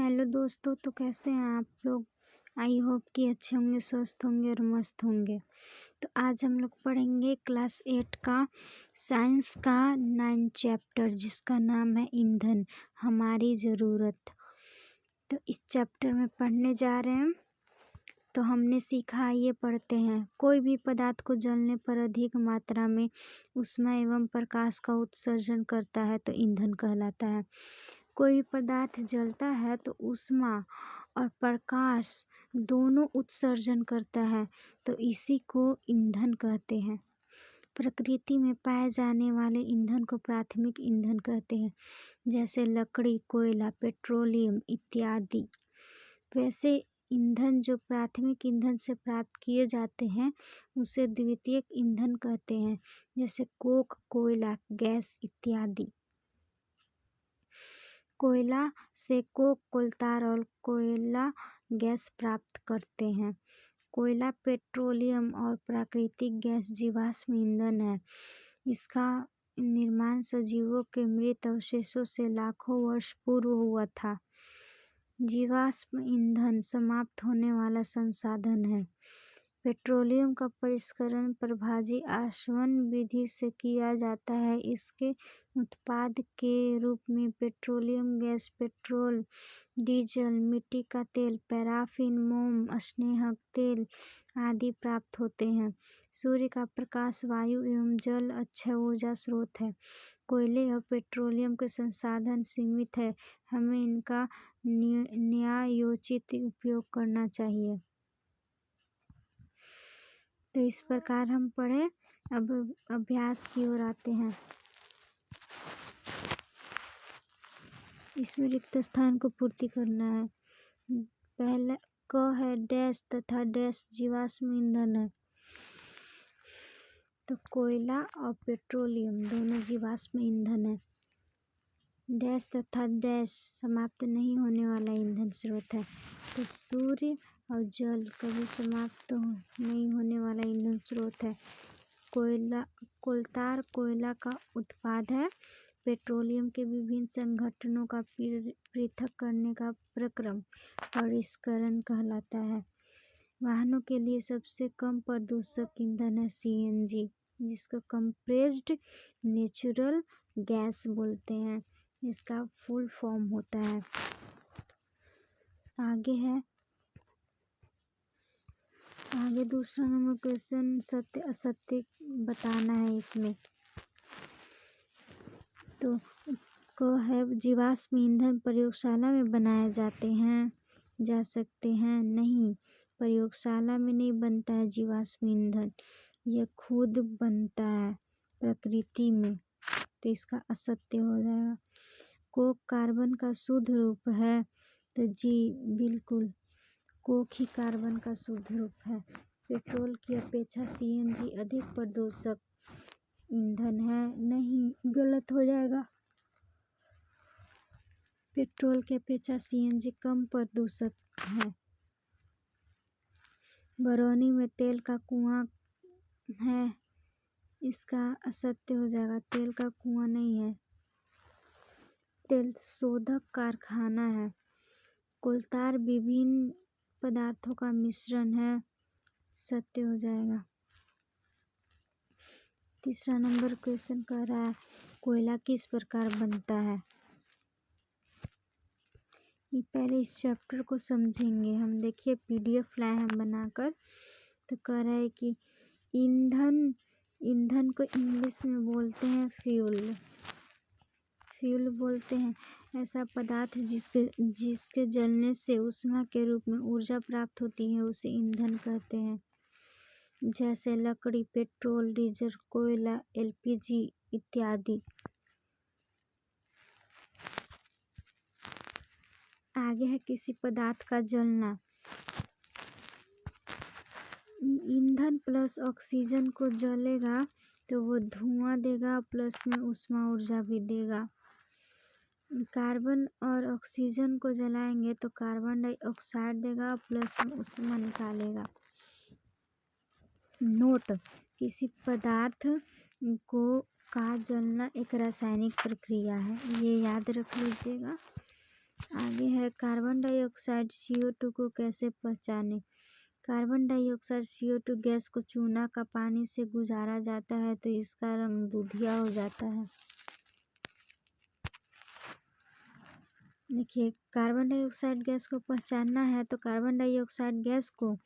Hello दोस्तों, तो कैसे हैं आप लोग। आई होप कि अच्छे होंगे, स्वस्थ होंगे और मस्त होंगे। तो आज हम लोग पढ़ेंगे क्लास 8 का साइंस का 9 चैप्टर, जिसका नाम है ईंधन हमारी ज़रूरत। तो इस चैप्टर में पढ़ने जा रहे हैं। तो हमने सीखा, ये पढ़ते हैं। कोई भी पदार्थ को जलने पर अधिक मात्रा में ऊष्मा एवं प्रकाश का उत्सर्जन करता है तो ईंधन कहलाता है। कोई भी पदार्थ जलता है तो ऊष्मा और प्रकाश दोनों उत्सर्जन करता है, तो इसी को ईंधन कहते हैं। प्रकृति में पाए जाने वाले ईंधन को प्राथमिक ईंधन कहते हैं, जैसे लकड़ी, कोयला, पेट्रोलियम इत्यादि। वैसे ईंधन जो प्राथमिक ईंधन से प्राप्त किए जाते हैं उसे द्वितीयक ईंधन कहते हैं, जैसे कोक, कोयला, गैस इत्यादि। कोयला से कोक, कोलतार और कोयला गैस प्राप्त करते हैं। कोयला, पेट्रोलियम और प्राकृतिक गैस जीवाश्म ईंधन है। इसका निर्माण सजीवों के मृत अवशेषों से लाखों वर्ष पूर्व हुआ था। जीवाश्म ईंधन समाप्त होने वाला संसाधन है। पेट्रोलियम का परिष्करण प्रभाजी आसवन विधि से किया जाता है। इसके उत्पाद के रूप में पेट्रोलियम गैस, पेट्रोल, डीजल, मिट्टी का तेल, पैराफिन, मोम, स्नेहक तेल आदि प्राप्त होते हैं। सूर्य का प्रकाश, वायु एवं जल अक्षय ऊर्जा स्रोत है। कोयले और पेट्रोलियम के संसाधन सीमित है, हमें इनका न्यायोचित उपयोग करना चाहिए। तो इस प्रकार हम पढ़े। अब अभ्यास की ओर आते हैं। इसमें रिक्त स्थान को पूर्ति करना है। पहला क है डैश तथा डैश जीवाश्म ईंधन है। तो कोयला और पेट्रोलियम दोनों जीवाश्म ईंधन है। डैश तथा डैश समाप्त नहीं होने वाला ईंधन स्रोत है। तो सूर्य और जल कभी समाप्त नहीं होने वाला ईंधन स्रोत है। कोलतार कोयला का उत्पाद है। पेट्रोलियम के विभिन्न संघटनों का पृथक करने का प्रक्रम परिष्करण कहलाता है। वाहनों के लिए सबसे कम प्रदूषक ईंधन है सीएनजी, जिसको कंप्रेस्ड नेचुरल गैस बोलते हैं। इसका फुल फॉर्म होता है। आगे दूसरा नंबर क्वेश्चन, सत्य असत्य बताना है इसमें। तो क है जीवाश्म ईंधन प्रयोगशाला में बनाए जा सकते हैं। नहीं, प्रयोगशाला में नहीं बनता है जीवाश्म ईंधन, यह खुद बनता है प्रकृति में, तो इसका असत्य हो जाएगा। कोक कार्बन का शुद्ध रूप है, तो जी बिल्कुल कोक ही कार्बन का शुद्ध रूप है। पेट्रोल की अपेक्षा सीएनजी अधिक प्रदूषक ईंधन है। नहीं, गलत हो जाएगा। पेट्रोल की अपेक्षा सीएनजी कम प्रदूषक है। बरौनी में तेल का कुआं है, इसका असत्य हो जाएगा। तेल का कुआं नहीं है, तेल शोधक कारखाना है। कोलतार विभिन्न पदार्थों का मिश्रण है, सत्य हो जाएगा। तीसरा नंबर क्वेश्चन कह रहा है कोयला किस प्रकार बनता है। ये पहले इस चैप्टर को समझेंगे हम। देखिए पीडीएफ लाए हैं बनाकर। तो कह रहा है कि ईंधन को इंग्लिश में बोलते हैं फ्यूल बोलते हैं। ऐसा पदार्थ जिसके जलने से ऊष्मा के रूप में ऊर्जा प्राप्त होती है उसे ईंधन कहते हैं, जैसे लकड़ी, पेट्रोल, डीजल, कोयला, एलपीजी इत्यादि। आगे है किसी पदार्थ का जलना। ईंधन प्लस ऑक्सीजन को जलेगा तो वो धुआं देगा, प्लस में ऊष्मा ऊर्जा भी देगा। कार्बन और ऑक्सीजन को जलाएंगे तो कार्बन डाइऑक्साइड देगा, प्लस में ऊष्मा निकालेगा। नोट, किसी पदार्थ का जलना एक रासायनिक प्रक्रिया है, ये याद रख लीजिएगा। आगे है कार्बन डाइऑक्साइड CO2 को कैसे पहचाने। कार्बन डाइऑक्साइड CO2 गैस को चूना का पानी से गुजारा जाता है तो इसका रंग दूधिया हो जाता है। देखिए, कार्बन डाइऑक्साइड गैस को पहचानना है तो कार्बन डाइऑक्साइड गैस को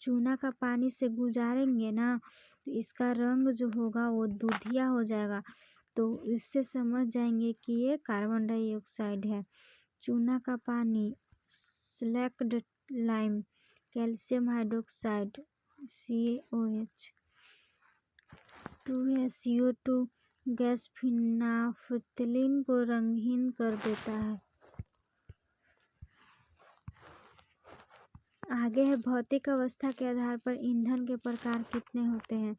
चूना का पानी से गुजारेंगे ना तो इसका रंग जो होगा वो दूधिया हो जाएगा। तो इससे समझ जाएंगे कि ये कार्बन डाइऑक्साइड है। चूना का पानी, slaked lime, calcium hydroxide CaOH, 2SO2 gas phenolphthalein को रंगहीन कर देता है। आगे है भौतिक अवस्था के आधार पर ईंधन के प्रकार कितने होते हैं।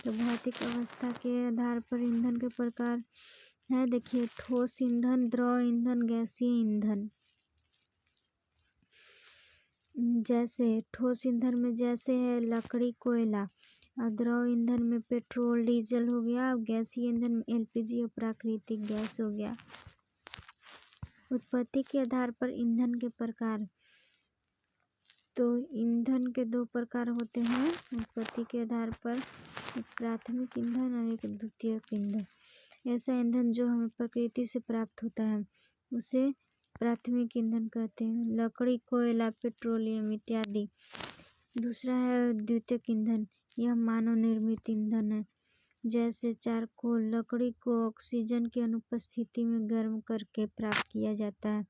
तो भौतिक अवस्था के आधार पर ईंधन के प्रकार है, देखिए, ठोस ईंधन, द्रव ईंधन, गैसीय ईंधन। जैसे ठोस ईंधन में जैसे है लकड़ी, कोयला, और द्रव ईंधन में पेट्रोल, डीजल हो गया, और गैसीय ईंधन में LPG और प्राकृतिक गैस हो गया। उत्पत्ति के आधार पर ईंधन के प्रकार, तो ईंधन के दो प्रकार होते हैं उत्पत्ति के आधार पर, एक प्राथमिक ईंधन और एक द्वितीयक ईंधन। ऐसा ईंधन जो हमें प्रकृति से प्राप्त होता है उसे प्राथमिक ईंधन कहते हैं, लकड़ी, कोयला, पेट्रोलियम इत्यादि। दूसरा है द्वितीयक ईंधन, यह मानव निर्मित ईंधन है। जैसे चारकोल, लकड़ी को ऑक्सीजन की अनुपस्थिति में गर्म करके प्राप्त किया जाता है।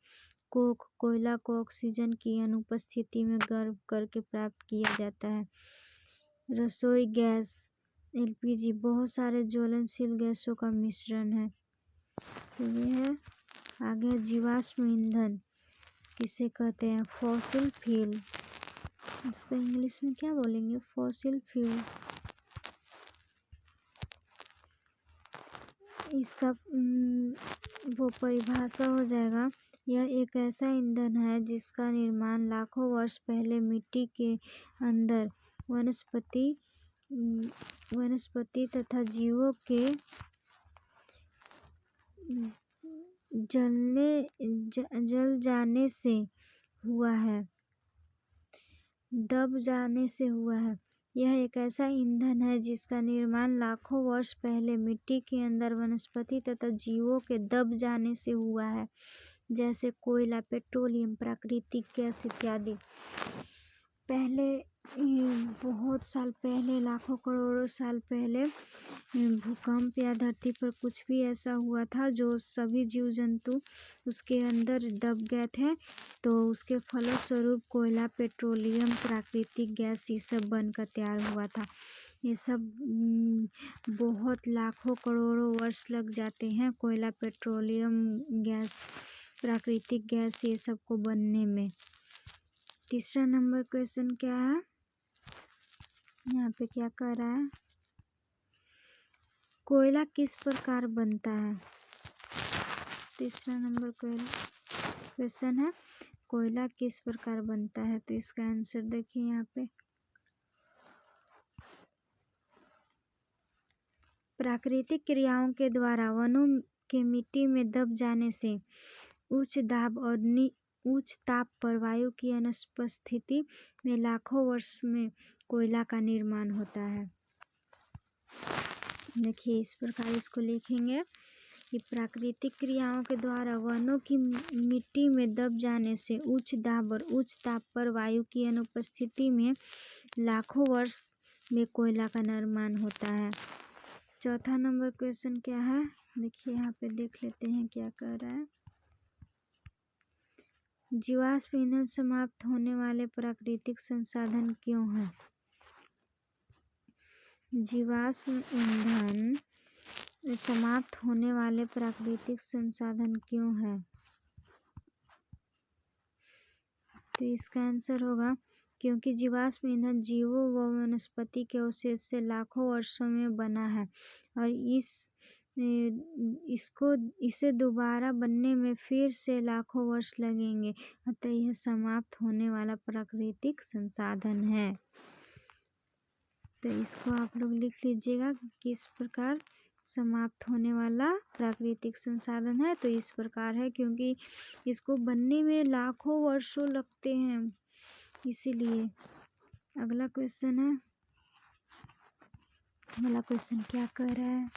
कोक, कोयला को ऑक्सीजन की अनुपस्थिति में गर्म करके प्राप्त किया जाता है। रसोई गैस LPG बहुत सारे ज्वलनशील गैसों का मिश्रण है। तो ये है। आगे जीवाश्म ईंधन किसे कहते हैं, फॉसिल फ्यूल। उसको इंग्लिश में क्या बोलेंगे, फॉसिल फ्यूल। इसका वो परिभाषा हो जाएगा, यह एक ऐसा ईंधन है जिसका निर्माण लाखों वर्ष पहले मिट्टी के अंदर वनस्पति तथा जीवों के जल जाने से हुआ है, दब जाने से हुआ है। यह एक ऐसा ईंधन है जिसका निर्माण लाखों वर्ष पहले मिट्टी के अंदर वनस्पति तथा जीवों के दब जाने से हुआ है, जैसे कोयला, पेट्रोलियम, प्राकृतिक गैस इत्यादि। पहले बहुत साल पहले, लाखों करोड़ों साल पहले भूकंप या धरती पर कुछ भी ऐसा हुआ था जो सभी जीव जंतु उसके अंदर दब गए थे, तो उसके फलस्वरूप कोयला, पेट्रोलियम, प्राकृतिक गैस ये सब बनकर तैयार हुआ था। ये सब बहुत लाखों करोड़ों वर्ष लग जाते हैं कोयला, पेट्रोलियम गैस, प्राकृतिक गैस ये सब को बनने में। तीसरा नंबर क्वेश्चन क्या है, यहाँ पे क्या कह रहा है, कोयला किस प्रकार बनता है। तीसरा नंबर क्वेश्चन है कोयला किस प्रकार बनता है। तो इसका आंसर देखिए यहाँ पे, प्राकृतिक क्रियाओं के द्वारा वनों के मिट्टी में दब जाने से उच्च दाब और उच्च ताप पर वायु की अनुपस्थिति में लाखों वर्ष में कोयला का निर्माण होता है। देखिए, इस प्रकार इसको लिखेंगे कि प्राकृतिक क्रियाओं के द्वारा वनों की मिट्टी में दब जाने से उच्च दाब और उच्च ताप पर वायु की अनुपस्थिति में लाखों वर्ष में कोयला का निर्माण होता है। चौथा नंबर क्वेश्चन क्या है, देखिए यहाँ पे देख लेते हैं क्या कह रहा है। जीवाश्म ईंधन समाप्त होने वाले प्राकृतिक संसाधन क्यों है। जीवाश्म ईंधन समाप्त होने वाले प्राकृतिक संसाधन क्यों है। तो इसका आंसर होगा क्योंकि जीवाश्म ईंधन जीवों व वनस्पति के अवशेष से लाखों वर्षों में बना है और इसे दोबारा बनने में फिर से लाखों वर्ष लगेंगे, अतः यह समाप्त होने वाला प्राकृतिक संसाधन है। तो इसको आप लोग लिख लीजिएगा किस प्रकार समाप्त होने वाला प्राकृतिक संसाधन है। तो इस प्रकार है क्योंकि इसको बनने में लाखों वर्षों लगते हैं, इसीलिए। अगला क्वेश्चन है, अगला क्वेश्चन क्या कह रहा है,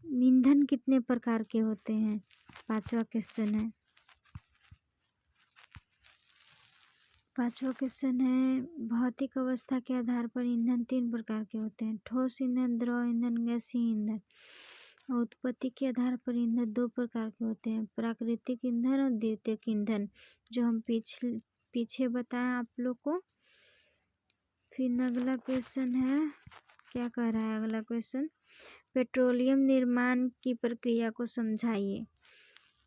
ईंधन कितने प्रकार के होते हैं? 5वां क्वेश्चन है। 5वां क्वेश्चन है, भौतिक अवस्था के आधार पर ईंधन 3 प्रकार के होते हैं, ठोस ईंधन, द्रव ईंधन, गैसीय ईंधन। और उत्पत्ति के आधार पर ईंधन 2 प्रकार के होते हैं, प्राकृतिक ईंधन और द्वितीयक ईंधन, जो हम पीछे बताएं आप लोग को। फिर अगला क्वेश्चन है, क्या कह रहा है अगला क्वेश्चन, पेट्रोलियम निर्माण की प्रक्रिया को समझाइए।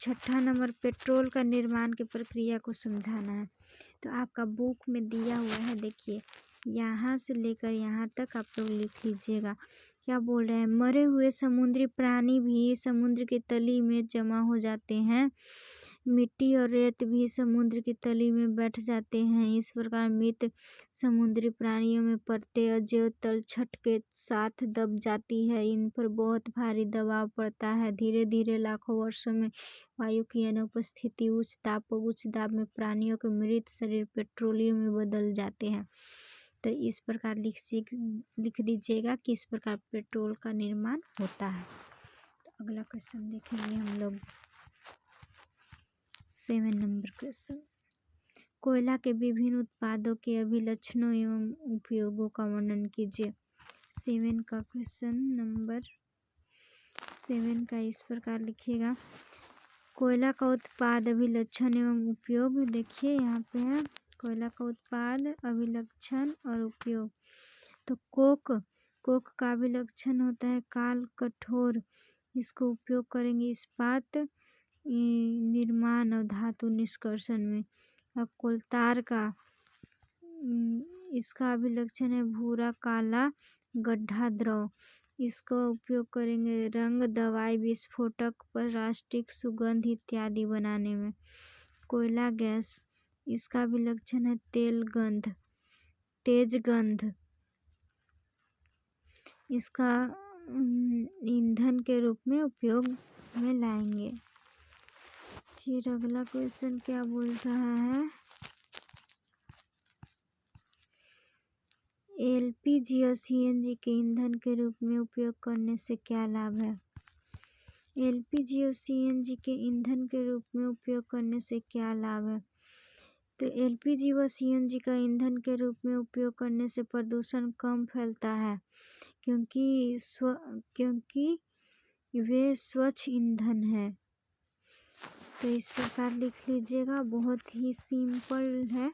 6ठा नंबर, पेट्रोल का निर्माण की प्रक्रिया को समझाना है। तो आपका बुक में दिया हुआ है, देखिए यहाँ से लेकर यहाँ तक आप लोग लिख लीजिएगा। क्या बोल रहे हैं, मरे हुए समुद्री प्राणी भी समुद्र की तली में जमा हो जाते हैं, मिट्टी और रेत भी समुद्र की तली में बैठ जाते हैं। इस प्रकार मृत समुद्री प्राणियों में परतें अजैव तलछट के साथ दब जाती है। इन पर बहुत भारी दबाव पड़ता है। धीरे धीरे लाखों वर्षों में वायु की अनुपस्थिति, उच्च ताप और उच्च दाब में प्राणियों के मृत शरीर पेट्रोलियम में बदल जाते हैं। तो इस प्रकार लिख दीजिएगा कि इस प्रकार पेट्रोल का निर्माण होता है। तो अगला क्वेश्चन देखेंगे हम लोग, 7 नंबर क्वेश्चन, कोयला के विभिन्न उत्पादों के अभिलक्षणों एवं उपयोगों का वर्णन कीजिए। 7 का क्वेश्चन नंबर 7 का इस प्रकार लिखिएगा, कोयला का उत्पाद, अभिलक्षण एवं उपयोग। देखिए यहाँ पे है कोयला का उत्पाद, अभिलक्षण और उपयोग। तो कोक का अभिलक्षण होता है काल कठोर, इसको उपयोग करेंगे इस्पात निर्माण और धातु निष्कर्षण में। अब कोलतार का इसका अभिलक्षण है भूरा काला गड्ढा द्रव, इसका उपयोग करेंगे रंग, दवाई, विस्फोटक, प्लास्टिक, सुगंध इत्यादि बनाने में। कोयला गैस, इसका अभिलक्षण है तेज गंध, इसका ईंधन के रूप में उपयोग में लाएंगे। फिर अगला क्वेश्चन क्या बोल रहा है, एलपीजी और सीएनजी के ईंधन के रूप में उपयोग करने से क्या लाभ है? एलपीजी और सीएनजी के ईंधन के रूप में उपयोग करने से क्या लाभ है? तो एलपीजी व सीएनजी का ईंधन के रूप में उपयोग करने से प्रदूषण कम फैलता है, क्योंकि वे स्वच्छ ईंधन है। तो इस प्रकार लिख लीजिएगा, बहुत ही सिंपल है,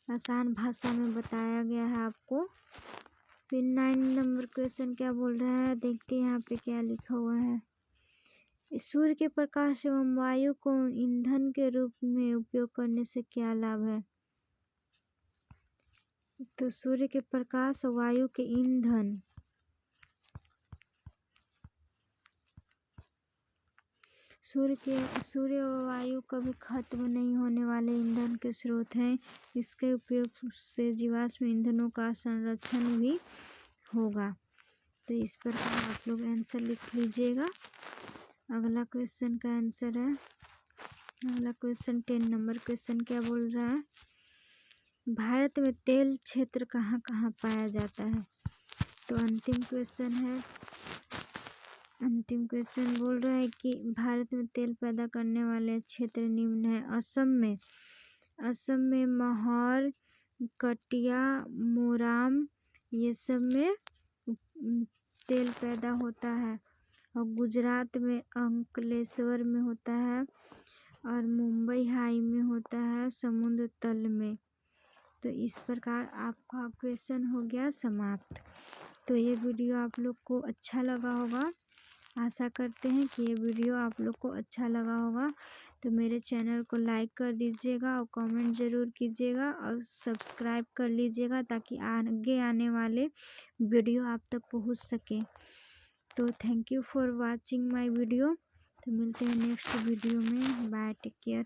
आसान भाषा में बताया गया है आपको। फिर 9 नंबर क्वेश्चन क्या बोल रहा है, देखते हैं यहाँ पे क्या लिखा हुआ है, सूर्य के प्रकाश एवं वायु को ईंधन के रूप में उपयोग करने से क्या लाभ है? तो सूर्य के प्रकाश और वायु के ईंधन, सूर्य और वायु कभी खत्म नहीं होने वाले ईंधन के स्रोत हैं। इसके उपयोग से जीवाश्म ईंधनों का संरक्षण भी होगा। तो इस प्रकार आप लोग आंसर लिख लीजिएगा। अगला क्वेश्चन का आंसर है, अगला क्वेश्चन 10 नंबर क्वेश्चन क्या बोल रहा है, भारत में तेल क्षेत्र कहाँ कहाँ पाया जाता है? तो अंतिम क्वेश्चन बोल रहा है कि भारत में तेल पैदा करने वाले क्षेत्र निम्न है। असम में माहौर, कटिया, मोराम, ये सब में तेल पैदा होता है। और गुजरात में अंकलेश्वर में होता है, और मुंबई हाई में होता है, समुद्र तल में। तो इस प्रकार आपका क्वेश्चन हो गया समाप्त। तो ये वीडियो आप लोग को अच्छा लगा होगा, आशा करते हैं कि ये वीडियो आप लोग को अच्छा लगा होगा। तो मेरे चैनल को लाइक कर दीजिएगा और कमेंट ज़रूर कीजिएगा और सब्सक्राइब कर लीजिएगा, ताकि आगे आने वाले वीडियो आप तक पहुंच सके। तो thank you for watching my video. तो मिलते हैं नेक्स्ट वीडियो में, बाय, टेक केयर।